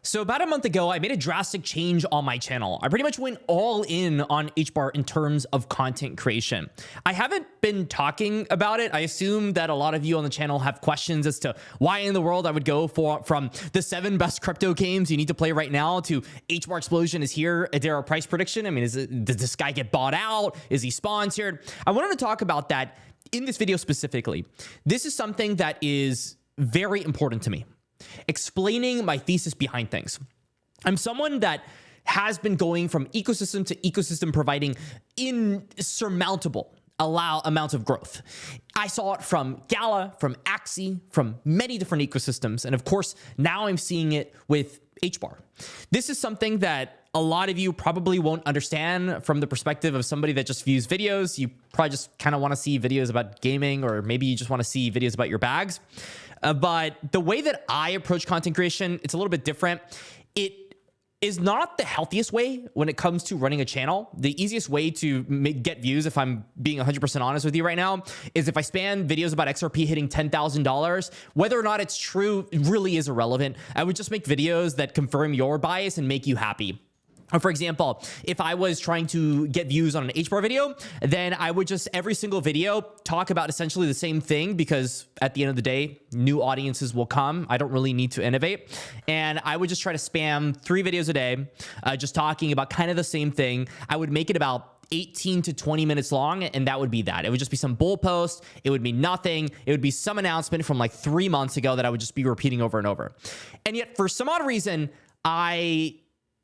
So about a month ago, I made a drastic change on my channel. I pretty much went all in on HBAR in terms of content creation. I haven't been talking about it. I assume that a lot of you on the channel have questions as to why in the world I would go from the 7 best crypto games you need to play right now to HBAR explosion is here, Hedera price prediction. I mean, does this guy get bought out? Is he sponsored? I wanted to talk about that in this video specifically. This is something that is very important to me. Explaining my thesis behind things. I'm someone that has been going from ecosystem to ecosystem, providing insurmountable amounts of growth. I saw it from Gala, from 𝐑𝐞𝐿, from many different ecosystems. And of course, now I'm seeing it with HBAR. This is something that a lot of you probably won't understand from the perspective of somebody that just views videos. You probably just kind of want to see videos about gaming, or maybe you just want to see videos about your bags. But the way that I approach content creation, it's a little bit different. It is not the healthiest way when it comes to running a channel. The easiest way to get views, if I'm being 100% honest with you right now, is if I spam videos about XRP hitting $10,000. Whether or not it's true really is irrelevant. I would just make videos that confirm your bias and make you happy. For example, if I was trying to get views on an HBAR video, then I would just every single video talk about essentially the same thing, because at the end of the day, new audiences will come. I don't really need to innovate. And I would just try to spam 3 videos a day, just talking about kind of the same thing. I would make it about 18 to 20 minutes long, and that would be that. It would just be some bull post. It would be nothing. It would be some announcement from like 3 months ago that I would just be repeating over and over. And yet, for some odd reason, I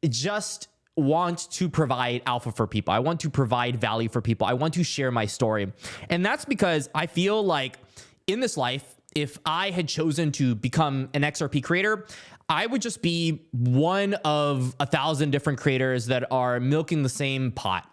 just want to provide alpha for people. I want to provide value for people. I want to share my story. And that's because I feel like in this life, if I had chosen to become an XRP creator, I would just be one of 1,000 different creators that are milking the same pot.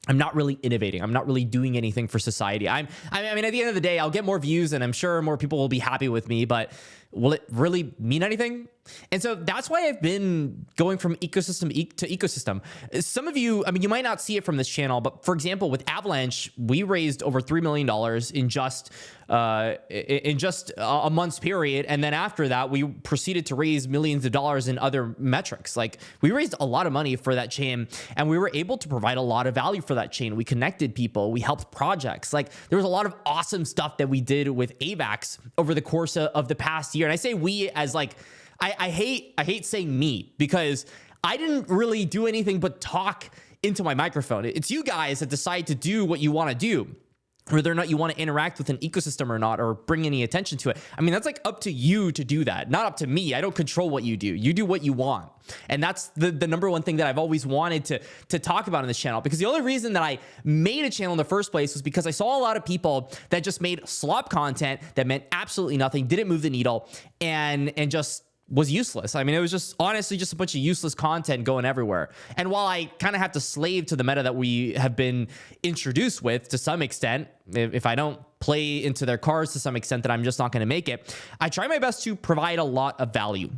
I'm not really innovating. I'm not really doing anything for society. I mean, at the end of the day, I'll get more views and I'm sure more people will be happy with me, but will it really mean anything? And so that's why I've been going from ecosystem to ecosystem. Some of you, I mean, you might not see it from this channel, but for example, with Avalanche, we raised over $3 million in just a month's period. And then after that, we proceeded to raise millions of dollars in other metrics. Like, we raised a lot of money for that chain, and we were able to provide a lot of value for that chain. We connected people, we helped projects. Like, there was a lot of awesome stuff that we did with AVAX over the course of the past year. And I say we as like, I hate saying me, because I didn't really do anything but talk into my microphone. It's you guys that decide to do what you want to do, whether or not you want to interact with an ecosystem or not, or bring any attention to it. I mean, that's like up to you to do that, not up to me. I don't control what you do. You do what you want. And that's the number one thing that I've always wanted to talk about on this channel, because the only reason that I made a channel in the first place was because I saw a lot of people that just made slop content that meant absolutely nothing, didn't move the needle, and just was useless. I mean, it was just honestly just a bunch of useless content going everywhere. And while I kind of have to slave to the meta that we have been introduced with to some extent, if I don't play into their cards to some extent, that I'm just not going to make it, I try my best to provide a lot of value.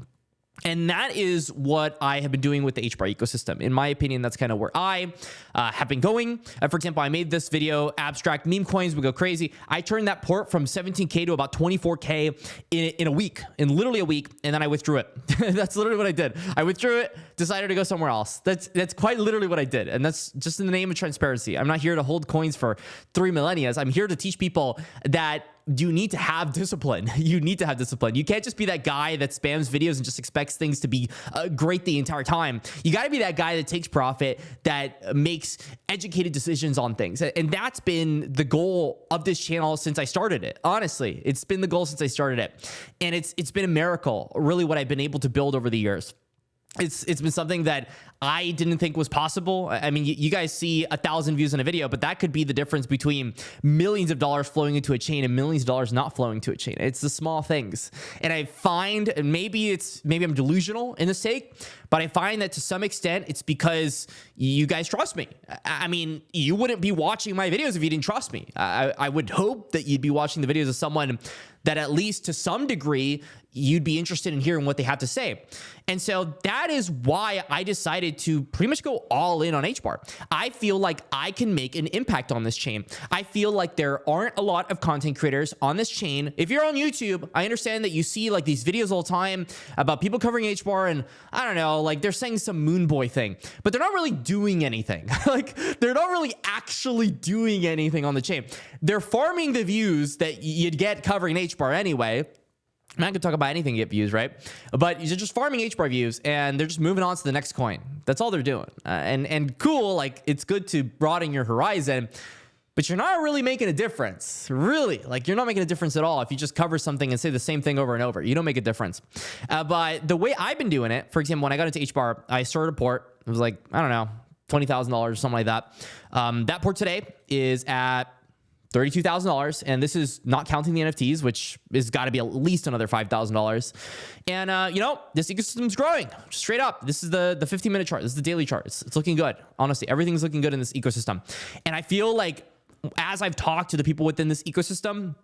And that is what I have been doing with the HBAR ecosystem. In my opinion, that's kind of where I have been going. For example, I made this video, abstract meme coins would go crazy. I turned that port from 17K to about 24K in a week, in literally a week, and then I withdrew it. That's literally what I did. I withdrew it, decided to go somewhere else. That's quite literally what I did. And that's just in the name of transparency. I'm not here to hold coins for 3 millennia. I'm here to teach people that you need to have discipline. You need to have discipline. You can't just be that guy that spams videos and just expects things to be great the entire time. You got to be that guy that takes profit, that makes educated decisions on things. And that's been the goal of this channel since I started it. Honestly, it's been the goal since I started it. And it's been a miracle, really, what I've been able to build over the years. It's been something that I didn't think was possible. I mean, you guys see 1,000 views in a video, but that could be the difference between millions of dollars flowing into a chain and millions of dollars not flowing to a chain. It's the small things. And I find, and maybe I'm delusional in this take, but I find that to some extent, it's because you guys trust me. I mean, you wouldn't be watching my videos if you didn't trust me. I would hope that you'd be watching the videos of someone that at least to some degree, you'd be interested in hearing what they have to say. And so that is why I decided to pretty much go all in on HBAR. I feel like I can make an impact on this chain. I feel like there aren't a lot of content creators on this chain. If you're on YouTube, I understand that you see like these videos all the time about people covering HBAR, and I don't know, like they're saying some moon boy thing, but they're not really doing anything. Like they're not really actually doing anything on the chain. They're farming the views that you'd get covering HBAR anyway. I'm not gonna talk about anything to get views, right? But you're just farming HBAR views, and they're just moving on to the next coin. That's all they're doing. And cool, like it's good to broaden your horizon, but you're not really making a difference. Really, like you're not making a difference at all if you just cover something and say the same thing over and over. You don't make a difference. But the way I've been doing it, for example, when I got into HBAR, I started a port. It was like, I don't know, $20,000 or something like that. That port today is at $32,000, and this is not counting the NFTs, which is got to be at least another $5,000. And you know, this ecosystem's growing straight up. This is the 15-minute chart. This is the daily chart. It's looking good. Honestly, everything's looking good in this ecosystem. And I feel like as I've talked to the people within this ecosystem,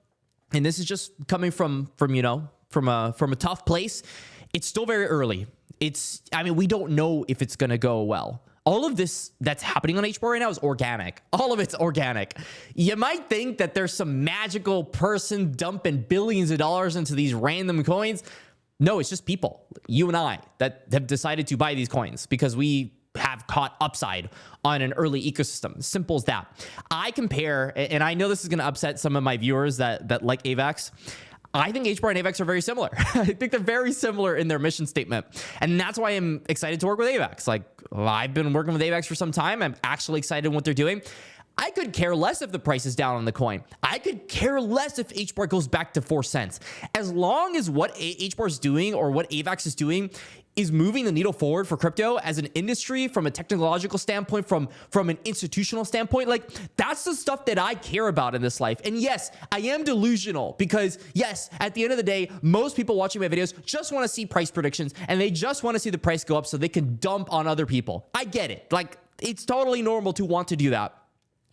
and this is just coming from a tough place, it's still very early. I mean, we don't know if it's gonna go well. All of this that's happening on HBAR right now is organic. All of it's organic. You might think that there's some magical person dumping billions of dollars into these random coins. No, it's just people, you and I, that have decided to buy these coins because we have caught upside on an early ecosystem. Simple as that. I compare, and I know this is going to upset some of my viewers that like AVAX. I think HBAR and AVAX are very similar. I think they're very similar in their mission statement. And that's why I'm excited to work with AVAX. Like, I've been working with AVAX for some time. I'm actually excited in what they're doing. I could care less if the price is down on the coin. I could care less if HBAR goes back to 4 cents. As long as what HBAR is doing or what AVAX is doing is moving the needle forward for crypto as an industry, from a technological standpoint, from an institutional standpoint, like that's the stuff that I care about in this life. And yes, I am delusional because yes, at the end of the day, most people watching my videos just want to see price predictions and they just want to see the price go up so they can dump on other people. I get it. Like it's totally normal to want to do that.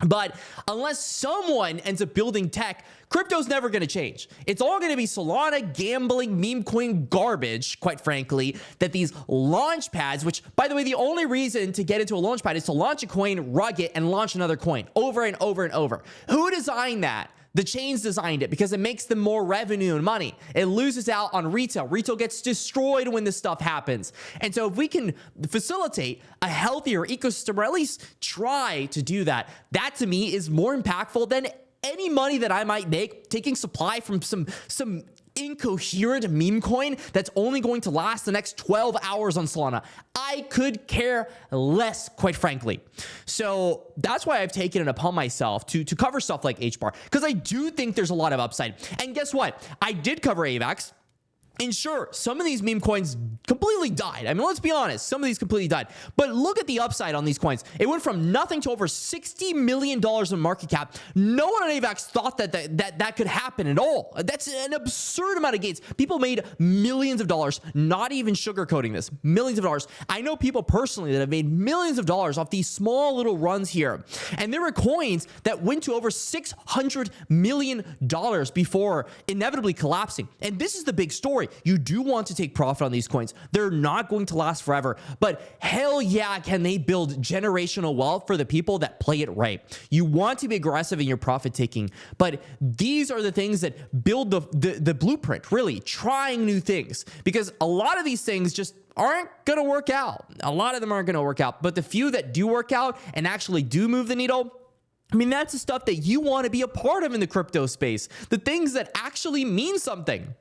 But unless someone ends up building tech, crypto's never going to change. It's all going to be Solana gambling meme coin garbage, quite frankly, that these launch pads, which by the way, the only reason to get into a launch pad is to launch a coin, rug it, and launch another coin over and over and over. Who designed that? The chains designed it because it makes them more revenue and money. It loses out on retail. Retail gets destroyed when this stuff happens. And so if we can facilitate a healthier ecosystem, or at least try to do that, that to me is more impactful than any money that I might make taking supply from some incoherent meme coin that's only going to last the next 12 hours on Solana. I could care less, quite frankly. So that's why I've taken it upon myself to cover stuff like HBAR, because I do think there's a lot of upside. And guess what? I did cover AVAX. And sure, some of these meme coins completely died. I mean, let's be honest, some of these completely died. But look at the upside on these coins. It went from nothing to over $60 million in market cap. No one on AVAX thought that could happen at all. That's an absurd amount of gains. People made millions of dollars, not even sugarcoating this, millions of dollars. I know people personally that have made millions of dollars off these small little runs here. And there were coins that went to over $600 million before inevitably collapsing. And this is the big story. You do want to take profit on these coins. They're not going to last forever, but hell yeah, can they build generational wealth for the people that play it right. You want to be aggressive in your profit taking, but these are the things that build the blueprint, really trying new things, because a lot of these things just aren't going to work out. A lot of them aren't going to work out, but the few that do work out and actually do move the needle, I mean, that's the stuff that you want to be a part of in the crypto space, the things that actually mean something.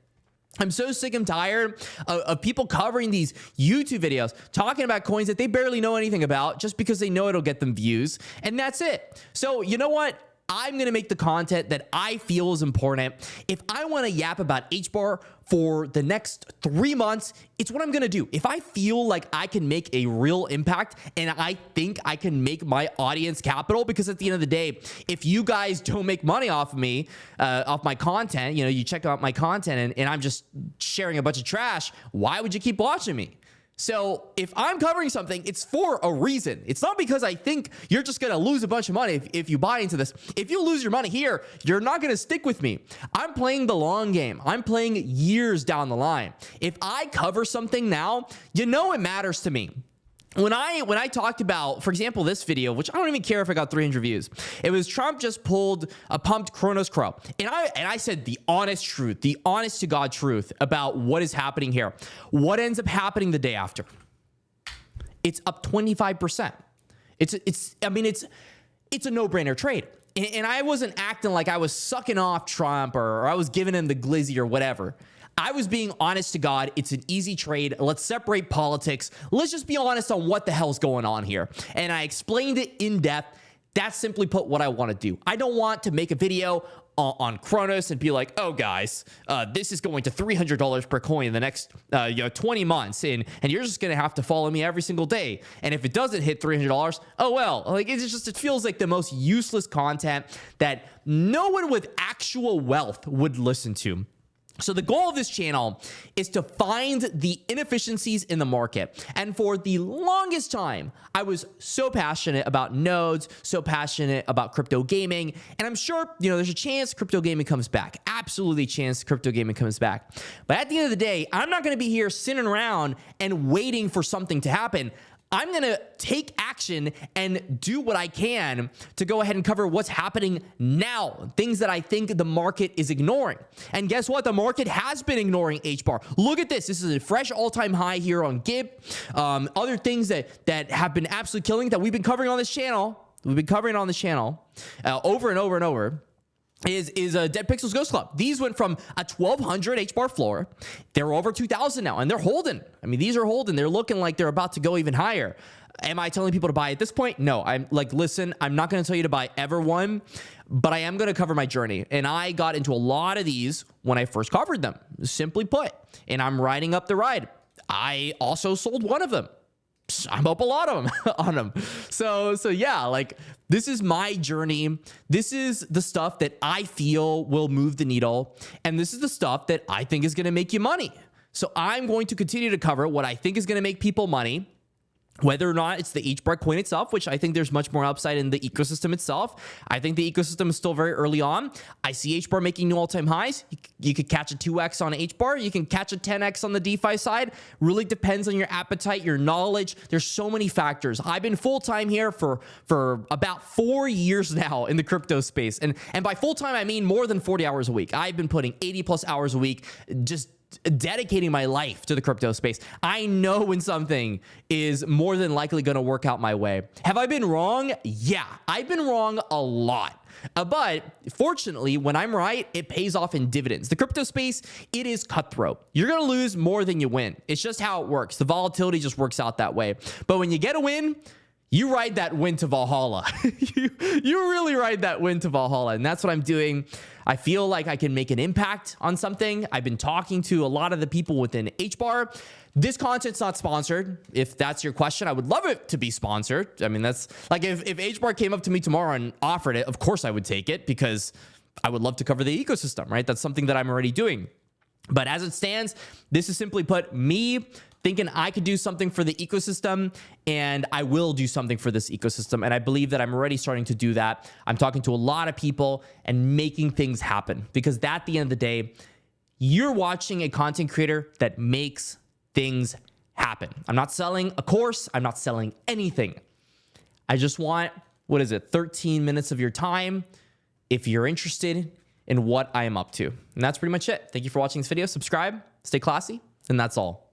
I'm so sick and tired of people covering these YouTube videos, talking about coins that they barely know anything about just because they know it'll get them views. And that's it. So you know what? I'm going to make the content that I feel is important. If I want to yap about HBAR for the next 3 months, it's what I'm going to do. If I feel like I can make a real impact and I think I can make my audience capital, because at the end of the day, if you guys don't make money off of me, off my content, you know, you check out my content and I'm just sharing a bunch of trash, why would you keep watching me? So if I'm covering something, it's for a reason. It's not because I think you're just going to lose a bunch of money if you buy into this. If you lose your money here, you're not going to stick with me. I'm playing the long game. I'm playing years down the line. If I cover something now, you know it matters to me. When I talked about, for example, this video, which I don't even care if I got 300 views, it was Trump just pulled a pumped 𝐸 and I said the honest truth, the honest to God truth about what is happening here. What ends up happening the day after? It's up 25%. It's a no-brainer trade. And I wasn't acting like I was sucking off Trump or I was giving him the glizzy or whatever. I was being honest to God. It's an easy trade. Let's separate politics. Let's just be honest on what the hell's going on here. And I explained it in depth. That's simply put what I want to do. I don't want to make a video on 𝐸 and be like, oh guys, this is going to $300 per coin in the next 20 months, and you're just gonna have to follow me every single day. And if it doesn't hit $300, oh well. Like it feels like the most useless content that no one with actual wealth would listen to. So the goal of this channel is to find the inefficiencies in the market. And for the longest time, I was so passionate about nodes, so passionate about crypto gaming. And I'm sure, there's a chance crypto gaming comes back. Absolutely chance crypto gaming comes back. But at the end of the day, I'm not going to be here sitting around and waiting for something to happen. I'm going to take action and do what I can to go ahead and cover what's happening now, things that I think the market is ignoring. And guess what? The market has been ignoring HBAR. Look at this. This is a fresh all-time high here on 𝐑𝐞𝐿. Other things that have been absolutely killing that we've been covering on this channel. We've been covering on this channel over and over and over. Is Dead Pixels Ghost Club. These went from a 1200 HBAR floor. They're over 2000 now, and they're holding. I mean, these are holding. They're looking like they're about to go even higher. Am I telling people to buy at this point? No. I'm like, listen, I'm not going to tell you to buy ever one, but I am going to cover my journey. And I got into a lot of these when I first covered them, simply put. And I'm riding up the ride. I also sold one of them. I'm up a lot of them on them. So yeah, like this is my journey. This is the stuff that I feel will move the needle. And this is the stuff that I think is going to make you money. So I'm going to continue to cover what I think is going to make people money. Whether or not it's the HBAR coin itself, which I think there's much more upside in the ecosystem itself. I think the ecosystem is still very early on. I see HBAR making new all-time highs. You could catch a 2x on HBAR. You can catch a 10x on the DeFi side. Really depends on your appetite, your knowledge. There's so many factors. I've been full-time here for about 4 years now in the crypto space. And by full-time, I mean more than 40 hours a week. I've been putting 80 plus hours a week just dedicating my life to the crypto space. I know when something is more than likely going to work out my way. Have I been wrong? Yeah, I've been wrong a lot. But fortunately, when I'm right, it pays off in dividends. The crypto space, it is cutthroat. You're going to lose more than you win. It's just how it works. The volatility just works out that way. But when you get a win, you ride that win to Valhalla. you really ride that win to Valhalla. And that's what I'm doing. I feel like I can make an impact on something. I've been talking to a lot of the people within HBAR. This content's not sponsored. If that's your question, I would love it to be sponsored. I mean, that's like if HBAR came up to me tomorrow and offered it, of course I would take it because I would love to cover the ecosystem, right? That's something that I'm already doing. But as it stands, this is simply put me thinking I could do something for the ecosystem, and I will do something for this ecosystem. And I believe that I'm already starting to do that. I'm talking to a lot of people and making things happen because at the end of the day, you're watching a content creator that makes things happen. I'm not selling a course. I'm not selling anything. I just want, 13 minutes of your time if you're interested in what I am up to. And that's pretty much it. Thank you for watching this video. Subscribe, stay classy, and that's all.